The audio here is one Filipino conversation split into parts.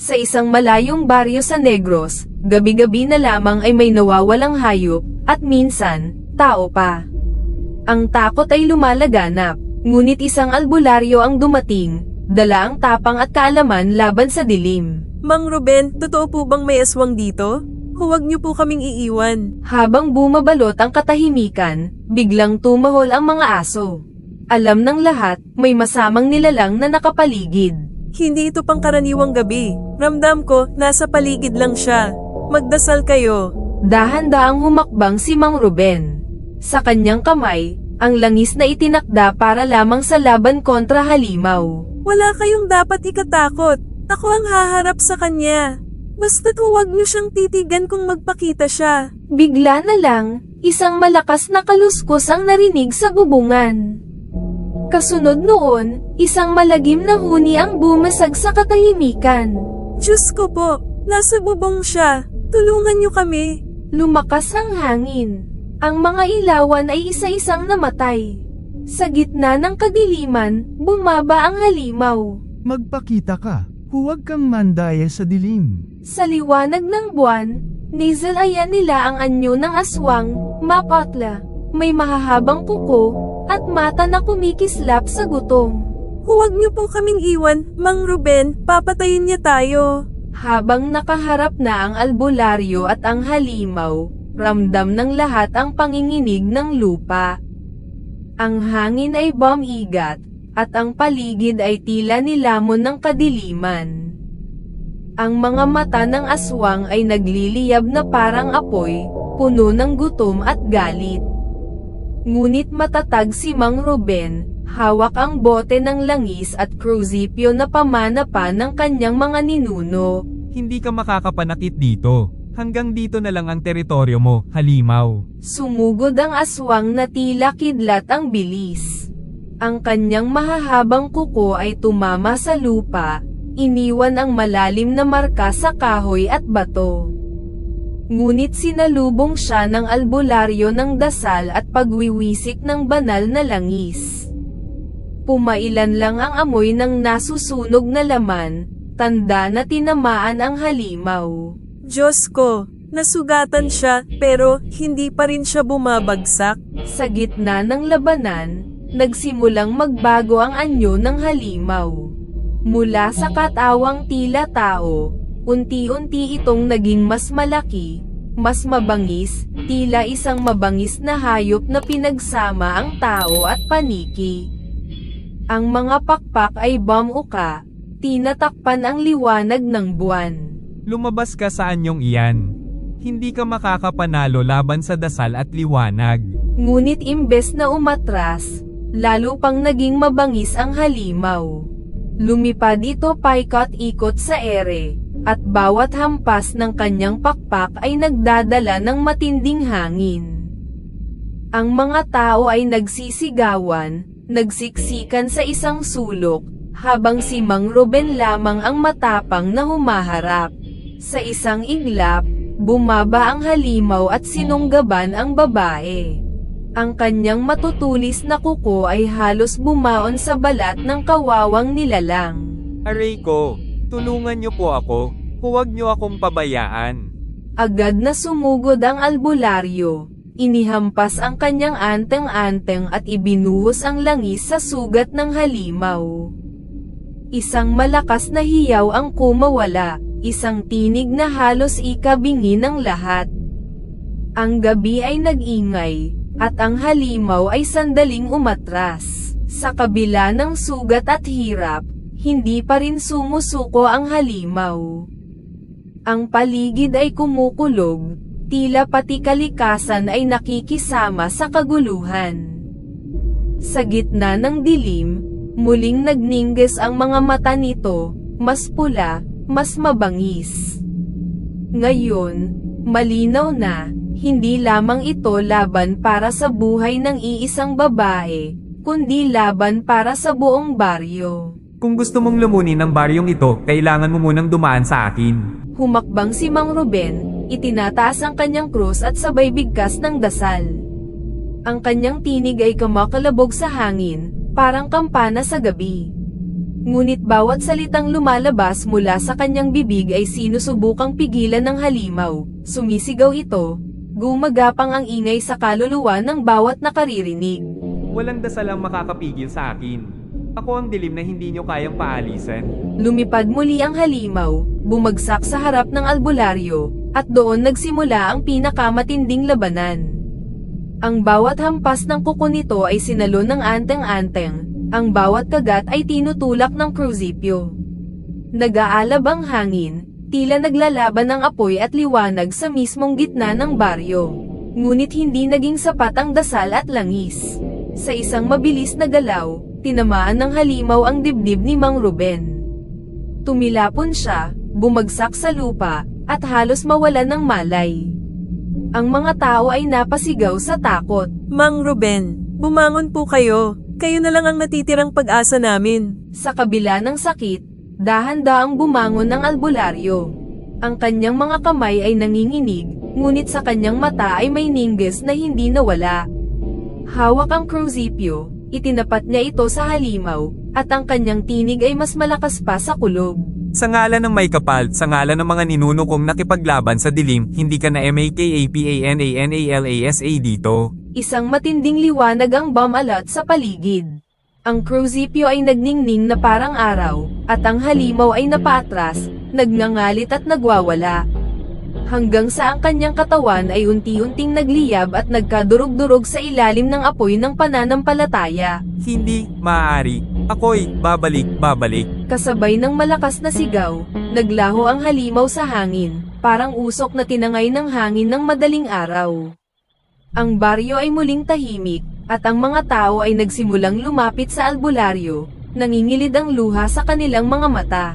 Sa isang malayong baryo sa Negros, gabi-gabi na lamang ay may nawawalang hayop, at minsan, tao pa. Ang takot ay lumalaganap, ngunit isang albularyo ang dumating, dala ang tapang at kaalaman laban sa dilim. Mang Ruben, totoo po bang may aswang dito? Huwag niyo po kaming iiwan. Habang bumabalot ang katahimikan, biglang tumahol ang mga aso. Alam ng lahat, may masamang nilalang na nakapaligid. Hindi ito pangkaraniwang gabi. Ramdam ko, nasa paligid lang siya. Magdasal kayo. Dahan-daang humakbang si Mang Ruben. Sa kanyang kamay, ang langis na itinakda para lamang sa laban kontra halimaw. Wala kayong dapat ikatakot. Ako ang haharap sa kanya. Basta't huwag niyo siyang titigan kung magpakita siya. Bigla na lang, isang malakas na kaluskos ang narinig sa bubungan. Kasunod noon, isang malagim na huni ang bumasag sa katahimikan. Diyos ko po, nasa bubong siya. Tulungan niyo kami. Lumakas ang hangin. Ang mga ilawan ay isa-isang namatay. Sa gitna ng kadiliman, bumaba ang halimaw. Magpakita ka. Huwag kang mandaya sa dilim. Sa liwanag ng buwan, nizalayan nila ang anyo ng aswang, mapatla. May mahahabang kuko, at mata na kumikislap sa gutom. Huwag niyo po kaming iwan, Mang Ruben, papatayin niya tayo. Habang nakaharap na ang albularyo at ang halimaw, ramdam ng lahat ang panginginig ng lupa. Ang hangin ay bumigat, at ang paligid ay tila nilamon ng kadiliman. Ang mga mata ng aswang ay nagliliyab na parang apoy, puno ng gutom at galit. Ngunit matatag si Mang Ruben, hawak ang bote ng langis at krusipyo na pamana pa ng kanyang mga ninuno. Hindi ka makakapanakit dito. Hanggang dito na lang ang teritoryo mo, halimaw. Sumugod ang aswang na tila kidlat ang bilis. Ang kanyang mahahabang kuko ay tumama sa lupa, iniwan ang malalim na marka sa kahoy at bato. Ngunit sinalubong siya ng albularyo ng dasal at pagwiwisik ng banal na langis. Pumailan lang ang amoy ng nasusunog na laman, tanda na tinamaan ang halimaw. Diyos ko, nasugatan siya, pero hindi pa rin siya bumabagsak. Sa gitna ng labanan, nagsimulang magbago ang anyo ng halimaw. Mula sa katawang tila tao, unti-unti itong naging mas malaki, mas mabangis, tila isang mabangis na hayop na pinagsama ang tao at paniki. Ang mga pakpak ay bumuka, tinatakpan ang liwanag ng buwan. Lumabas ka sa anyong iyan. Hindi ka makakapanalo laban sa dasal at liwanag. Ngunit imbes na umatras, lalo pang naging mabangis ang halimaw. Lumipad ito paikot-ikot sa ere, at bawat hampas ng kanyang pakpak ay nagdadala ng matinding hangin. Ang mga tao ay nagsisigawan, nagsiksikan sa isang sulok, habang si Mang Ruben lamang ang matapang na humaharap. Sa isang iglap, bumaba ang halimaw at sinunggaban ang babae. Ang kanyang matutulis na kuko ay halos bumaon sa balat ng kawawang nilalang. Aray ko, tulungan niyo po ako. Huwag niyo akong pabayaan. Agad na sumugod ang albularyo. Inihampas ang kanyang anteng-anteng at ibinuhos ang langis sa sugat ng halimaw. Isang malakas na hiyaw ang kumawala, isang tinig na halos ikabingi ng lahat. Ang gabi ay nag-ingay, at ang halimaw ay sandaling umatras. Sa kabila ng sugat at hirap, hindi pa rin sumusuko ang halimaw. Ang paligid ay kumukulog, tila pati kalikasan ay nakikisama sa kaguluhan. Sa gitna ng dilim, muling nagningges ang mga mata nito, mas pula, mas mabangis. Ngayon, malinaw na, hindi lamang ito laban para sa buhay ng iisang babae, kundi laban para sa buong baryo. Kung gusto mong lumunin ng baryong ito, kailangan mo munang dumaan sa akin. Humakbang si Mang Ruben, itinataas ang kanyang krus at sabay bigkas ng dasal. Ang kanyang tinig ay kumakalabog sa hangin, parang kampana sa gabi. Ngunit bawat salitang lumalabas mula sa kanyang bibig ay sinusubukang pigilan ng halimaw. Sumisigaw ito, gumagapang ang ingay sa kaluluwa ng bawat nakaririnig. Walang dasal ang makakapigil sa akin. Ako ang dilim na hindi nyo kayang paalisan. Lumipad muli ang halimaw, bumagsak sa harap ng albularyo, at doon nagsimula ang pinakamatinding labanan. Ang bawat hampas ng kuko nito ay sinalo ng anteng-anteng, ang bawat kagat ay tinutulak ng krusipyo. Nag-aalab ang hangin, tila naglalaban ng apoy at liwanag sa mismong gitna ng baryo. Ngunit hindi naging sapat ang dasal at langis. Sa isang mabilis na galaw, tinamaan ng halimaw ang dibdib ni Mang Ruben. Tumilapon siya, bumagsak sa lupa, at halos mawalan ng malay. Ang mga tao ay napasigaw sa takot. Mang Ruben, bumangon po kayo. Kayo na lang ang natitirang pag-asa namin. Sa kabila ng sakit, dahan-daang bumangon ng albularyo. Ang kanyang mga kamay ay nanginginig, ngunit sa kanyang mata ay may ningges na hindi nawala. Hawak ang krusipyo, itinapat niya ito sa halimaw, at ang kanyang tinig ay mas malakas pa sa kulob. Sa ngalan ng may kapal, sa ngalan ng mga ninuno kong nakipaglaban sa dilim, hindi ka na MAKAPANANALASA dito. Isang matinding liwanag ang bumalat sa paligid. Ang krusipyo ay nagningning na parang araw, at ang halimaw ay napaatras, nagngangalit at nagwawala. Hanggang sa ang kanyang katawan ay unti-unting nagliyab at nagkadurog-durog sa ilalim ng apoy ng pananampalataya. Hindi, maaari. Ako'y babalik. Kasabay ng malakas na sigaw, naglaho ang halimaw sa hangin, parang usok na tinangay ng hangin ng madaling araw. Ang baryo ay muling tahimik, at ang mga tao ay nagsimulang lumapit sa albularyo, nangingilid ang luha sa kanilang mga mata.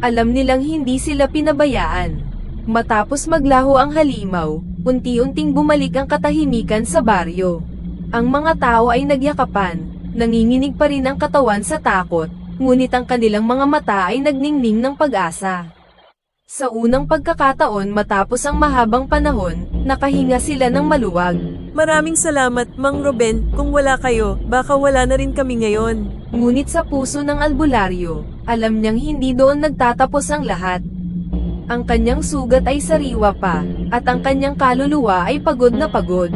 Alam nilang hindi sila pinabayaan. Matapos maglaho ang halimaw, unti-unting bumalik ang katahimikan sa baryo. Ang mga tao ay nagyakapan, nanginginig pa rin ang katawan sa takot, ngunit ang kanilang mga mata ay nagningning ng pag-asa. Sa unang pagkakataon matapos ang mahabang panahon, nakahinga sila ng maluwag. Maraming salamat, Mang Ruben. Kung wala kayo, baka wala na rin kami ngayon. Ngunit sa puso ng albularyo, alam niyang hindi doon nagtatapos ang lahat. Ang kanyang sugat ay sariwa pa, at ang kanyang kaluluwa ay pagod na pagod.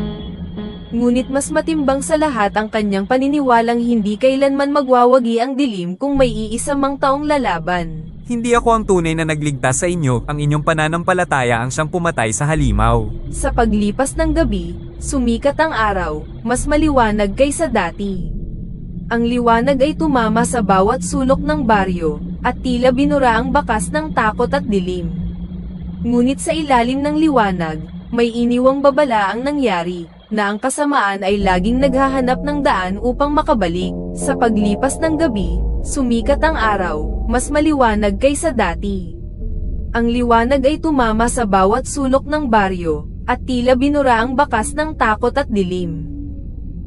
Ngunit mas matimbang sa lahat ang kanyang paniniwalang hindi kailanman magwawagi ang dilim kung may iisa mang taong lalaban. Hindi ako ang tunay na nagligtas sa inyo, ang inyong pananampalataya ang siyang pumatay sa halimaw. Sa paglipas ng gabi, sumikat ang araw, mas maliwanag kaysa dati. Ang liwanag ay tumama sa bawat sulok ng baryo, at tila binura ang bakas ng takot at dilim. Ngunit sa ilalim ng liwanag, may iniwang babala ang nangyari, na ang kasamaan ay laging naghahanap ng daan upang makabalik. Sa paglipas ng gabi, sumikat ang araw, mas maliwanag kaysa dati. Ang liwanag ay tumama sa bawat sulok ng baryo, at tila binura ang bakas ng takot at dilim.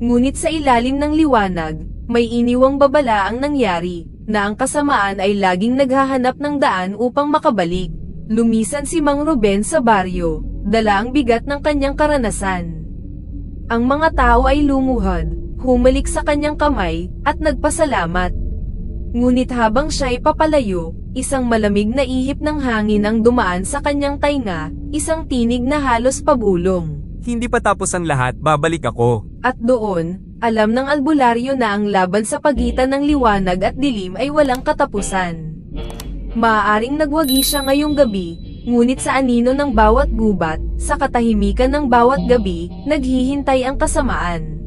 Ngunit sa ilalim ng liwanag, may iniwang babala ang nangyari, na ang kasamaan ay laging naghahanap ng daan upang makabalik. Lumisan si Mang Ruben sa baryo, dala ang bigat ng kanyang karanasan. Ang mga tao ay lumuhod, humalik sa kanyang kamay, at nagpasalamat. Ngunit habang siya'y papalayo, isang malamig na ihip ng hangin ang dumaan sa kanyang tainga, isang tinig na halos pabulong. Hindi pa tapos ang lahat, babalik ako. At doon, alam ng albularyo na ang laban sa pagitan ng liwanag at dilim ay walang katapusan. Maaaring nagwagi siya ngayong gabi, ngunit sa anino ng bawat gubat, sa katahimikan ng bawat gabi, naghihintay ang kasamaan.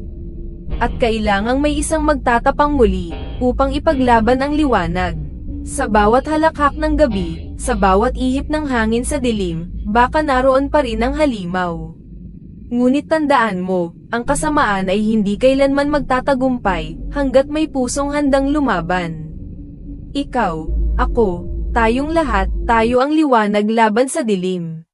At kailangang may isang magtatapang muli, upang ipaglaban ang liwanag. Sa bawat halakhak ng gabi, sa bawat ihip ng hangin sa dilim, baka naroon pa rin ang halimaw. Ngunit tandaan mo, ang kasamaan ay hindi kailanman magtatagumpay, hanggat may pusong handang lumaban. Ikaw, ako, tayong lahat, tayo ang liwanag laban sa dilim.